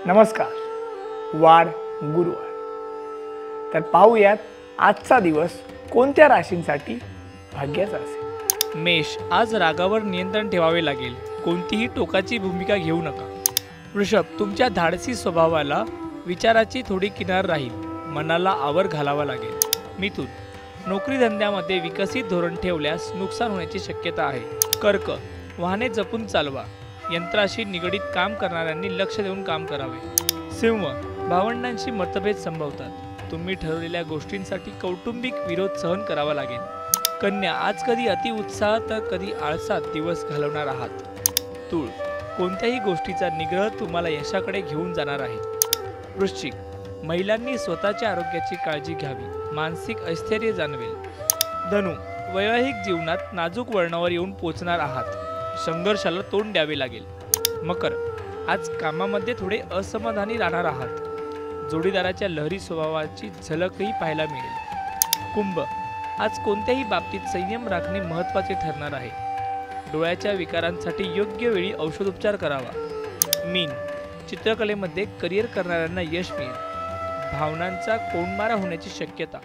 नमस्कार. वार गुरुवार. तर पाहूयात आजचा दिवस कोणत्या राशींसाठी भाग्याचा असेल. मेष, आज रागावर नियंत्रण ठेवावे लागेल. कोणतीही टोकाची भूमिका घेऊ नका. वृषभ, तुमच्या धाडसी स्वभावाला विचाराची थोडी किनार राहील. मनाला आवर घालावा लागेल. मिथुन, नोकरी धंद्यामध्ये विकसित धोरण ठेवल्यास नुकसान होण्याची शक्यता आहे. कर्क, वाहने जपून चालवा. यंत्राशी निगडीत काम करणाऱ्यांनी लक्ष देऊन काम करावे. सिंह, भावंडांशी मतभेद संभवतात. तुम्ही ठरवलेल्या गोष्टींसाठी कौटुंबिक विरोध सहन करावा लागेल. कन्या, आज कधी अतिउत्साह तर कधी आळसात दिवस घालवणार आहात. तूळ, कोणत्याही गोष्टीचा निग्रह तुम्हाला यशाकडे घेऊन जाणार आहे. वृश्चिक, महिलांनी स्वतःच्या आरोग्याची काळजी घ्यावी. मानसिक अस्थैर्य जाणवेल. धनु, वैवाहिक जीवनात नाजूक वळणावर येऊन पोचणार आहात. संघर्षाला तोंड द्यावे लागेल. मकर, आज कामामध्ये थोडे असमाधानी राहणार आहात. जोडीदाराच्या लहरी स्वभावाची झलकही पाहायला मिळेल. कुंभ, आज कोणत्याही बाबतीत संयम राखणे महत्त्वाचे ठरणार आहे. डोळ्याच्या विकारांसाठी योग्य वेळी औषधोपचार करावा. मीन, चित्रकलेमध्ये करिअर करणाऱ्यांना यश मिळेल. भावनांचा कोंडमारा होण्याची शक्यता.